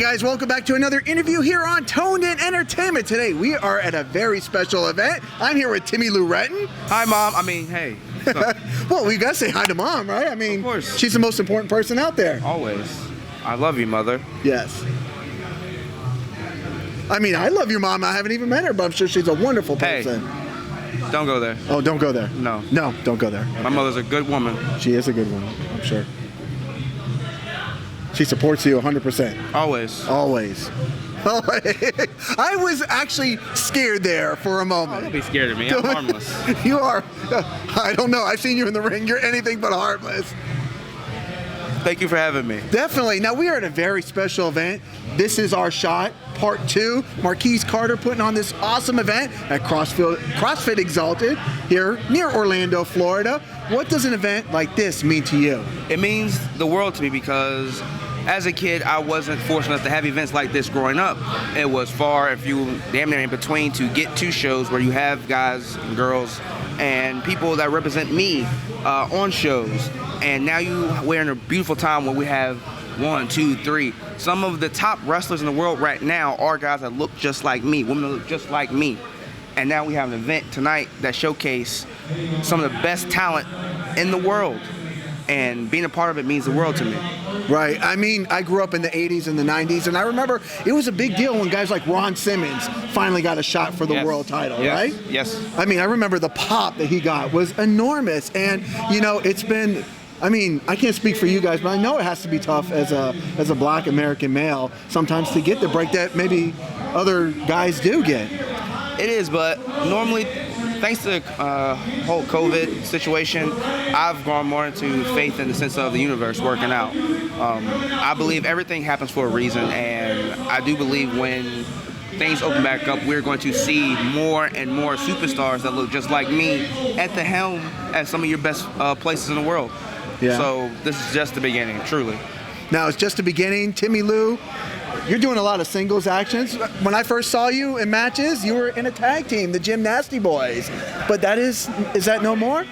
guys, welcome back to another interview here on Toned In Entertainment. Today we are at a very special event. I'm here with Timmy Lou Retton. Hi, Mom. I mean, hey. Well, we gotta say hi to Mom, right? I mean, of course. She's the most important person out there. Always. I love you, Mother. Yes. I mean, I love your mom. I haven't even met her, but I'm sure she's a wonderful person. Hey, don't go there. Oh, don't go there. No. No, don't go there. My mother's a good woman. She is a good woman, I'm sure. She supports you 100%. Always. Always. I was actually scared there for a moment. Oh, don't be scared of me. I'm harmless. You are. I don't know. I've seen you in the ring. You're anything but harmless. Thank you for having me. Definitely. Now, we are at a very special event. This is our shot, part 2. Marquise Carter putting on this awesome event at CrossFit Exalted here near Orlando, Florida. What does an event like this mean to you? It means the world to me because as a kid, I wasn't fortunate enough to have events like this growing up. It was far and few, damn near in between, to get to shows where you have guys and girls and people that represent me on shows. And now we're in a beautiful time where we have 1, 2, 3. Some of the top wrestlers in the world right now are guys that look just like me, women that look just like me. And now we have an event tonight that showcase some of the best talent in the world. And being a part of it means the world to me. Right. I mean, I grew up in the 80s and the 90s, and I remember it was a big deal when guys like Ron Simmons finally got a shot for the world title, right? Yes. I mean, I remember the pop that he got was enormous. And, you know, it's been, I mean, I can't speak for you guys, but I know it has to be tough as a black American male sometimes to get the break that maybe other guys do get. It is, but normally, thanks to the whole COVID situation, I've gone more into faith in the sense of the universe working out. I believe everything happens for a reason, and I do believe when things open back up, we're going to see more and more superstars that look just like me at the helm at some of your best places in the world. Yeah. So this is just the beginning, truly. Now, it's just the beginning. Timmy Lou, you're doing a lot of singles actions. When I first saw you in matches, you were in a tag team, the Gym Nasty Boys. But is that no more?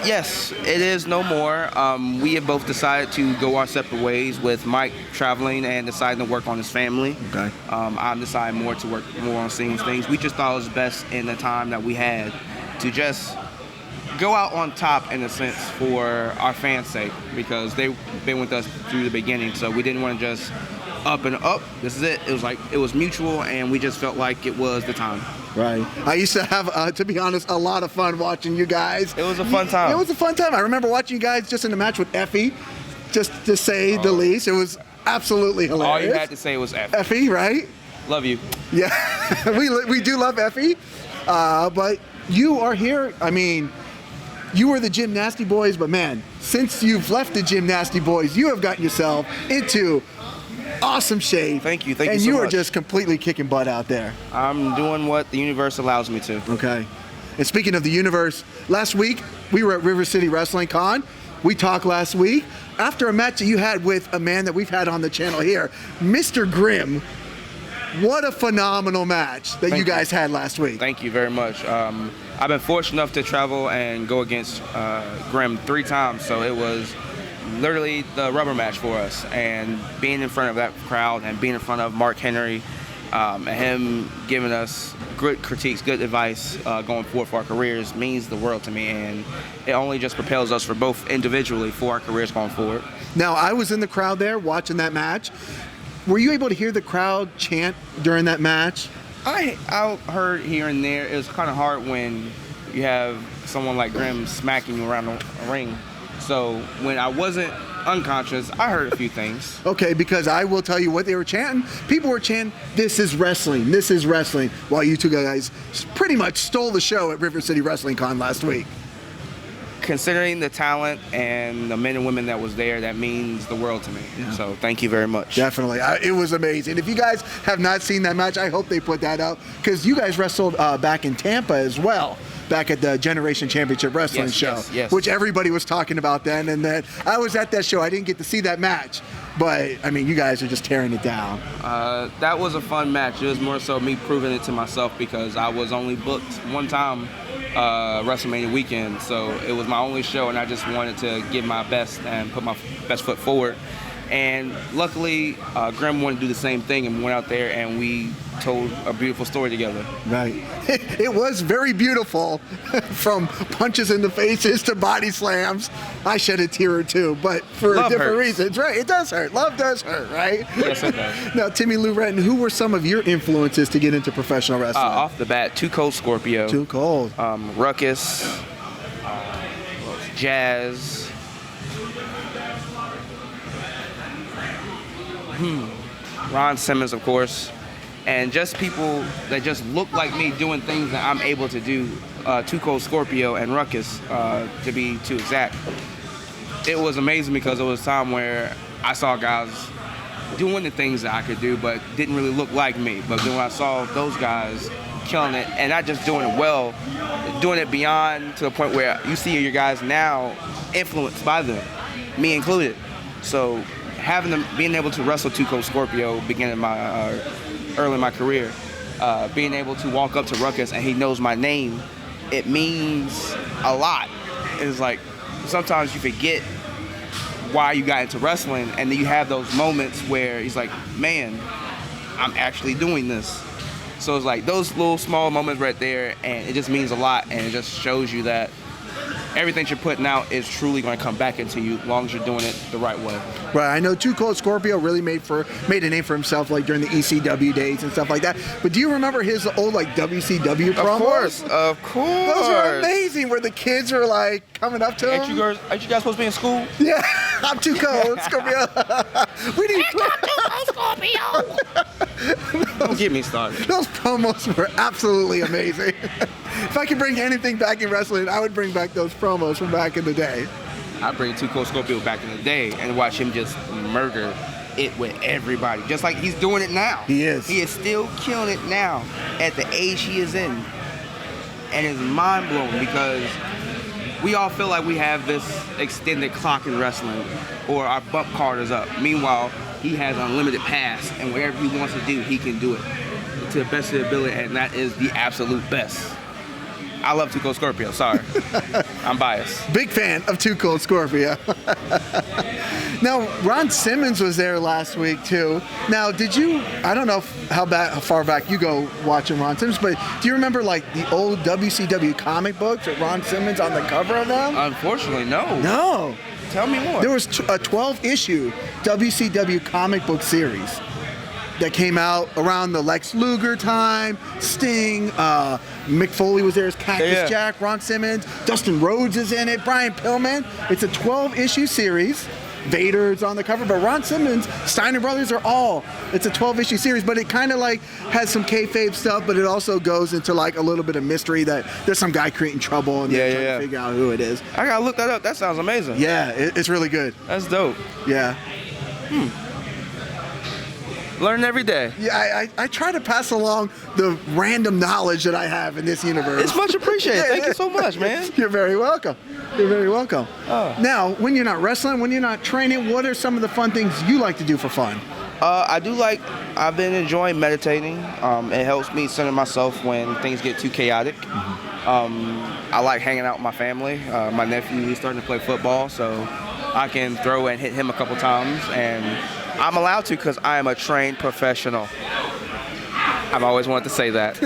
Yes, it is no more. We have both decided to go our separate ways, with Mike traveling and deciding to work on his family. Okay. I'm deciding more to work more on singles things. We just thought it was best in the time that we had to just go out on top, in a sense, for our fans' sake, because they've been with us through the beginning. So we didn't want to just up and up. This is it. It was like it was mutual, and we just felt like it was the time. Right. I used to have, to be honest, a lot of fun watching you guys. It was a fun time. It was a fun time. I remember watching you guys just in a match with Effie, just to say the least. It was absolutely hilarious. All you had to say was Effie. Effie, right? Love you. Yeah, we do love Effie, but you are here. I mean, you were the Gym Nasty Boys, but man, since you've left the Gym Nasty Boys, you have gotten yourself into awesome shape. Thank you so much. And you are just completely kicking butt out there. I'm doing what the universe allows me to. Okay. And speaking of the universe, last week we were at River City Wrestling Con. We talked last week after a match that you had with a man that we've had on the channel here, Mr. Grimm. What a phenomenal match that you guys had last week. Thank you very much. I've been fortunate enough to travel and go against Grimm 3 times, so it was literally the rubber match for us. And being in front of that crowd and being in front of Mark Henry and him giving us good critiques, good advice going forward for our careers means the world to me. And it only just propels us for both individually for our careers going forward. Now, I was in the crowd there watching that match. Were you able to hear the crowd chant during that match? I heard here and there. It was kind of hard when you have someone like Grimm smacking you around the ring. So when I wasn't unconscious, I heard a few things. Okay, because I will tell you what they were chanting. People were chanting, "This is wrestling, this is wrestling," while you two guys pretty much stole the show at River City Wrestling Con last week. Considering the talent and the men and women that was there, that means the world to me. Yeah. So thank you very much. Definitely. It was amazing. If you guys have not seen that match, I hope they put that up, because you guys wrestled back in Tampa as well, back at the Generation Championship Wrestling show, yes. which everybody was talking about then. And then I was at that show. I didn't get to see that match, but I mean, you guys are just tearing it down. That was a fun match. It was more so me proving it to myself, because I was only booked one time WrestleMania weekend, so it was my only show, and I just wanted to give my best and put my best foot forward. And luckily, Grim wanted to do the same thing and went out there and we told a beautiful story together. Right. It was very beautiful, from punches in the faces to body slams. I shed a tear or two, but for Love different hurts. reasons. Right. It does hurt. Love does hurt, right? Yes, it does. Now, Timmy Lou Retton, who were some of your influences to get into professional wrestling? Off the bat, Too Cold Scorpio. Too Cold. Ruckus. Jazz. Ron Simmons, of course. And just people that just look like me doing things that I'm able to do. Too Cold Scorpio and Ruckus, to be too exact. It was amazing because it was a time where I saw guys doing the things that I could do, but didn't really look like me. But then when I saw those guys killing it, and not just doing it well, doing it beyond to the point where you see your guys now influenced by them, me included. So having them, being able to wrestle Too Cold Scorpio beginning my early in my career, being able to walk up to Ruckus and he knows my name, it means a lot. It's like sometimes you forget why you got into wrestling, and then you have those moments where he's like, man, I'm actually doing this. So it's like those little small moments right there, and it just means a lot, and it just shows you that everything you're putting out is truly going to come back into you as long as you're doing it the right way. Right, I know Too Cold Scorpio really made a name for himself, like during the ECW days and stuff like that. But do you remember his old like WCW promos? Of course. Those are amazing, where the kids are like coming up to him. Aren't you guys supposed to be in school? Yeah, I'm Too Cold Scorpio. We need Scorpio. Don't get me started. Those promos were absolutely amazing. If I could bring anything back in wrestling, I would bring back those promos from back in the day. I bring Too Cold Scorpio back in the day and watch him just murder it with everybody, just like he's doing it now. He is. He is still killing it now at the age he is in. And it's mind-blowing because we all feel like we have this extended clock in wrestling, or our bump card is up. Meanwhile, he has unlimited pass, and whatever he wants to do, he can do it to the best of his ability, and that is the absolute best. I love Too Cold Scorpio, sorry. I'm biased. Big fan of Too Cold Scorpio. Now, Ron Simmons was there last week, too. Now, I don't know how far back you go watching Ron Simmons, but do you remember, like, the old WCW comic books with Ron Simmons on the cover of them? Unfortunately, no. No. Tell me more. There was a 12-issue WCW comic book series that came out around the Lex Luger time. Sting, Mick Foley was there as Cactus Jack, Ron Simmons, Dustin Rhodes is in it, Brian Pillman. It's a 12-issue series. Vader's on the cover, but Ron Simmons, Steiner Brothers it's a 12-issue series, but it kind of like has some kayfabe stuff, but it also goes into like a little bit of mystery that there's some guy creating trouble and they're trying to figure out who it is. I gotta look that up. That sounds amazing. Yeah, it's really good. That's dope. Yeah. Learn every day. Yeah, I try to pass along the random knowledge that I have in this universe. It's much appreciated. Thank you so much, man. You're very welcome. You're very welcome. Oh. Now, when you're not wrestling, when you're not training, what are some of the fun things you like to do for fun? I've been enjoying meditating. It helps me center myself when things get too chaotic. I like hanging out with my family. My nephew is starting to play football, so I can throw and hit him a couple times, and I'm allowed to because I am a trained professional. I've always wanted to say that.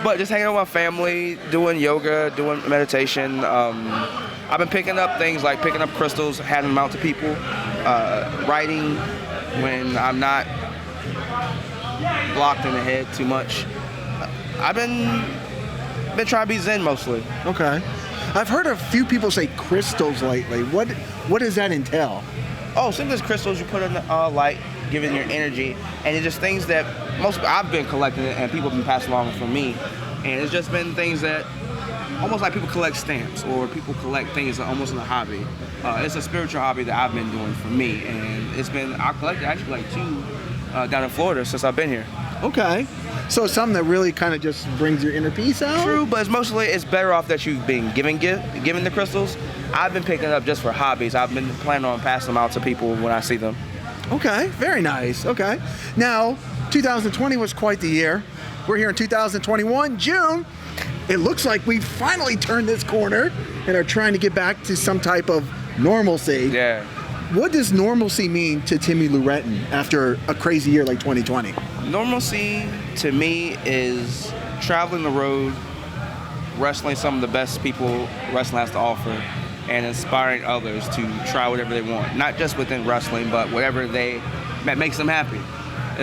But just hanging out with my family, doing yoga, doing meditation. I've been picking up things like picking up crystals, handing them out to people, writing when I'm not blocked in the head too much. I've been trying to be zen mostly. Okay. I've heard a few people say crystals lately. What does that entail? Oh, simply as crystals you put in light, giving your energy, and it's just things that I've been collecting it and people have been passing along from me, and it's just been things that almost like people collect stamps or people collect things that almost in a hobby. It's a spiritual hobby that I've been doing for me, and I collected actually like 2 down in Florida since I've been here. Okay. So it's something that really kind of just brings your inner peace out? True, but it's better off that you've been given the crystals. I've been picking it up just for hobbies. I've been planning on passing them out to people when I see them. Okay, very nice. Okay. Now, 2020 was quite the year. We're here in 2021, June. It looks like we finally turned this corner and are trying to get back to some type of normalcy. Yeah. What does normalcy mean to Timmy Lou Retton after a crazy year like 2020? Normalcy to me is traveling the road, wrestling some of the best people wrestling has to offer, and inspiring others to try whatever they want. Not just within wrestling, but whatever that makes them happy.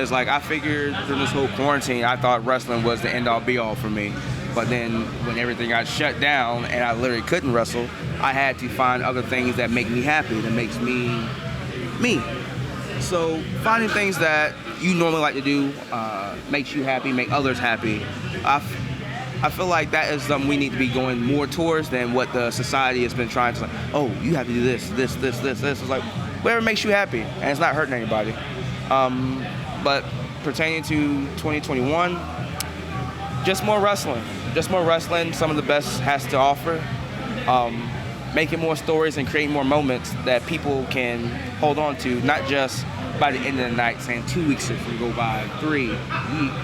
It's like I figured through this whole quarantine, I thought wrestling was the end-all be-all for me. But then when everything got shut down and I literally couldn't wrestle, I had to find other things that make me happy, that makes me me. So finding things that you normally like to do makes you happy, make others happy. I feel like that is something we need to be going more towards than what the society has been trying to say. Oh, you have to do this. It's like whatever makes you happy, and it's not hurting anybody. But pertaining to 2021, just more wrestling. Some of the best has to offer. Making more stories and creating more moments that people can hold on to, not just by the end of the night saying 2 weeks if we go by, 3 weeks,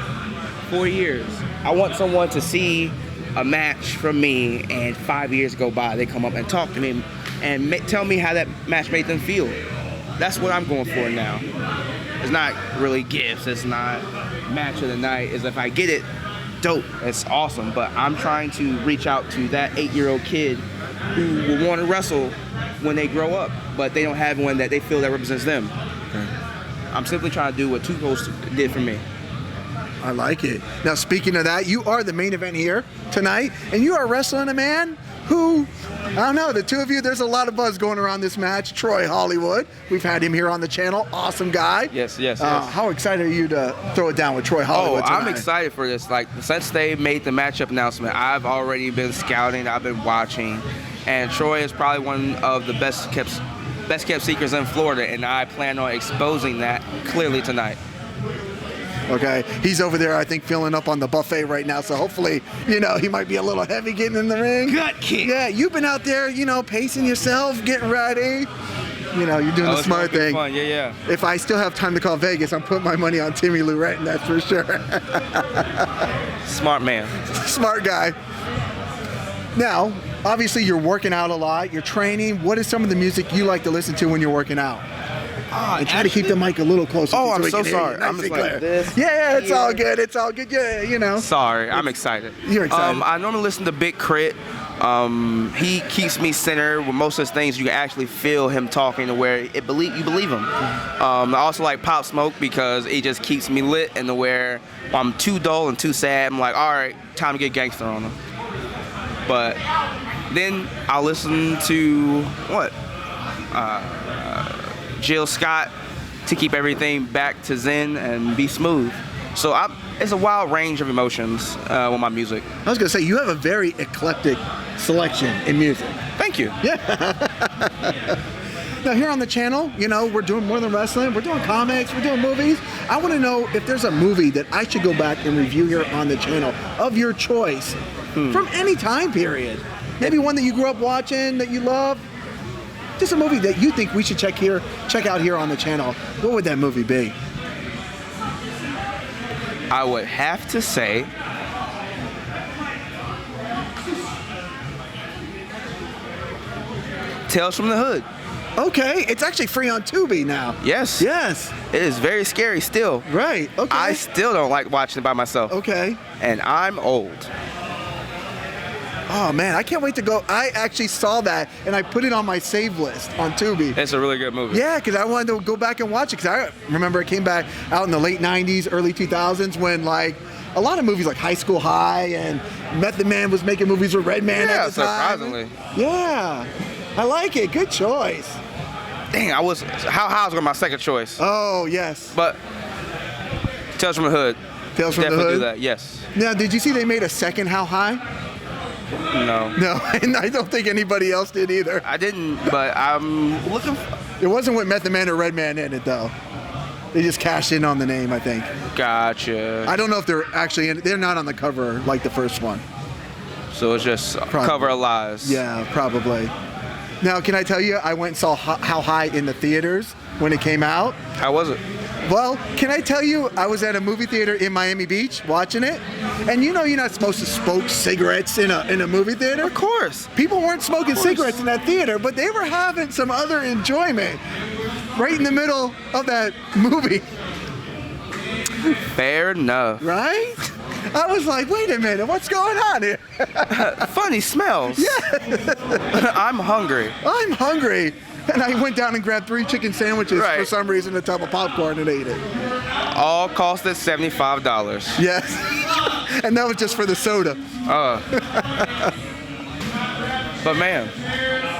4 years. I want someone to see a match from me and 5 years go by, they come up and talk to me and tell me how that match made them feel. That's what I'm going for now. It's not really gifts, it's not match of the night. It's if I get it, dope, it's awesome. But I'm trying to reach out to that 8-year-old kid who will want to wrestle when they grow up, but they don't have one that they feel that represents them. Okay. I'm simply trying to do what Two Ghosts did for me. I like it. Now, speaking of that, you are the main event here tonight, and you are wrestling a man who, I don't know, the two of you, there's a lot of buzz going around this match. Troy Hollywood. We've had him here on the channel. Awesome guy. Yes. How excited are you to throw it down with Troy Hollywood tonight? I'm excited for this. Like, since they made the matchup announcement, I've already been scouting, I've been watching, and Troy is probably one of the best kept secrets in Florida, and I plan on exposing that clearly tonight. Okay, he's over there, I think, filling up on the buffet right now, so hopefully, he might be a little heavy getting in the ring. Gut kick. Yeah, you've been out there, pacing yourself, getting ready. You're doing the smart thing. Fun. Yeah. If I still have time to call Vegas, I'm putting my money on Timmy Lou Retton, that's for sure. Smart man. Smart guy. Now, obviously, you're working out a lot, you're training. What is some of the music you like to listen to when you're working out? And try to keep the mic a little closer. Oh, I'm so sorry. I'm just like this. Yeah, it's all good. It's all good. Yeah, Sorry, I'm excited. You're excited. I normally listen to Big Crit. He keeps me centered with most of his things. You can actually feel him talking to where you believe him. I also like Pop Smoke because it just keeps me lit and to where I'm too dull and too sad. I'm like, all right, time to get gangster on him. But then I'll listen to what? Jill Scott to keep everything back to zen and be smooth. So it's a wild range of emotions with my music. I was going to say, you have a very eclectic selection in music. Thank you. Yeah. Now, here on the channel, we're doing more than wrestling. We're doing comics. We're doing movies. I want to know if there's a movie that I should go back and review here on the channel of your choice from any time period. Maybe one that you grew up watching that you love. Just a movie that you think we should check out here on the channel. What would that movie be? I would have to say Tales from the Hood. Okay, it's actually free on Tubi now. Yes. It is very scary still. Right, okay. I still don't like watching it by myself. Okay. And I'm old. Oh man, I can't wait to go. I actually saw that and I put it on my save list on Tubi. It's a really good movie. Yeah, because I wanted to go back and watch it because I remember it came back out in the late 90s, early 2000s when like a lot of movies like High School High and Method Man was making movies with Redman at the time. Surprisingly. Yeah, I like it. Good choice. Dang, How High was my second choice. Oh, yes. But Tales from the Hood. Tales from the Hood? Definitely do that, yes. Now, did you see they made a second How High? No, and I don't think anybody else did either. I didn't, but I'm looking It wasn't with Method Man or Redman in it, though. They just cashed in on the name, I think. Gotcha. I don't know if they're actually in it. They're not on the cover like the first one. So it's just cover of lies. Yeah, probably. Now, can I tell you, I went and saw How High in the theaters when it came out. How was it? Well, can I tell you, I was at a movie theater in Miami Beach watching it, And you know you're not supposed to smoke cigarettes in a movie theater? Of course. People weren't smoking cigarettes in that theater, but they were having some other enjoyment right in the middle of that movie. Fair enough. Right? I was like, wait a minute, what's going on here? Funny smells. Yeah. I'm hungry. I'm hungry. And I went down and grabbed 3 chicken sandwiches for some reason, a tub of popcorn, and ate it. All costed $75. Yes. And that was just for the soda. But man,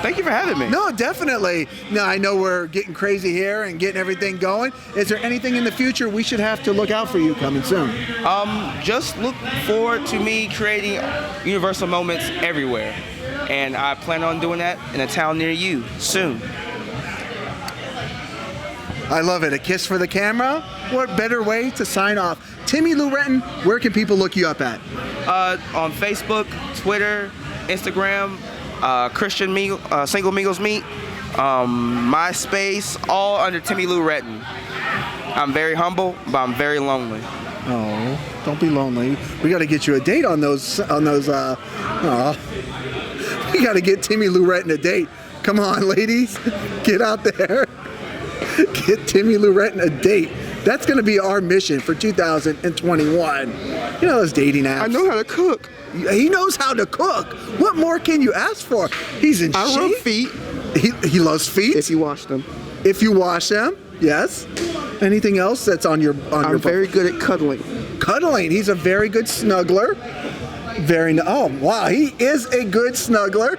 thank you for having me. No, definitely. Now, I know we're getting crazy here and getting everything going. Is there anything in the future we should have to look out for you coming soon? Just look forward to me creating universal moments everywhere. And I plan on doing that in a town near you soon. I love it. A kiss for the camera. What better way to sign off? Timmy Lou Retton, where can people look you up at? On Facebook, Twitter, Instagram, Christian Single Mingles Meet, MySpace, all under Timmy Lou Retton. I'm very humble, but I'm very lonely. Oh, don't be lonely. We got to get you a date on those. We got to get Timmy Lou Retton a date. Come on, ladies, get out there. Get Timmy Lou Retton a date. That's going to be our mission for 2021. You know those dating apps. I know how to cook. He knows how to cook. What more can you ask for? He's in shape. I love feet. He loves feet. If you wash them. If you wash them, yes. Anything else that's on your I'm very good at cuddling. Cuddling. He's a very good snuggler. Oh wow, he is a good snuggler.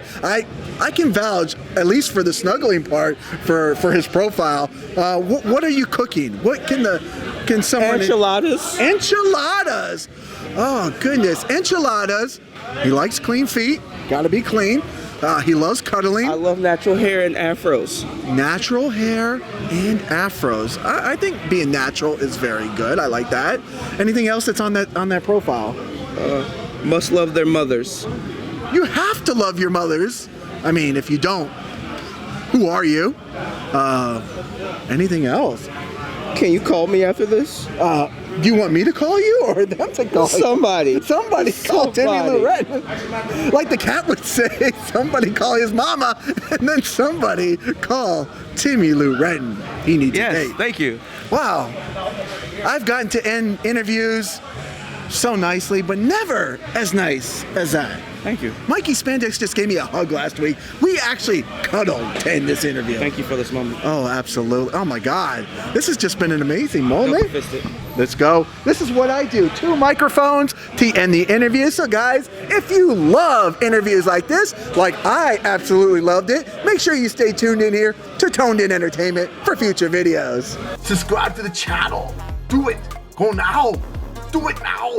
I can vouch, at least for the snuggling part, for his profile. What are you cooking? What can someone? Enchiladas. Enchiladas. Oh goodness, enchiladas. He likes clean feet. Got to be clean. He loves cuddling. I love natural hair and afros. Natural hair and afros. I think being natural is very good. I like that. Anything else that's on that profile? Must love their mothers. You have to love your mothers. I mean, if you don't, who are you? Anything else? Can you call me after this? Do you want me to call you or them to call Somebody. you? Somebody call Timmy Lou Retton. Like the cat would say, somebody call his mama, and then somebody call Timmy Lou Retton. He needs a date. Yes, thank you. Wow. I've gotten to end interviews so nicely, but never as nice as that. Thank you. Mikey Spandex just gave me a hug last week. We actually cuddled to end this interview. Thank you for this moment. Oh, absolutely. Oh my God. This has just been an amazing moment. Fist it. Let's go. This is what I do. 2 microphones to end the interview. So guys, if you love interviews like this, like I absolutely loved it, make sure you stay tuned in here to Toned In Entertainment for future videos. Subscribe to the channel. Do it. Go now. Do it now.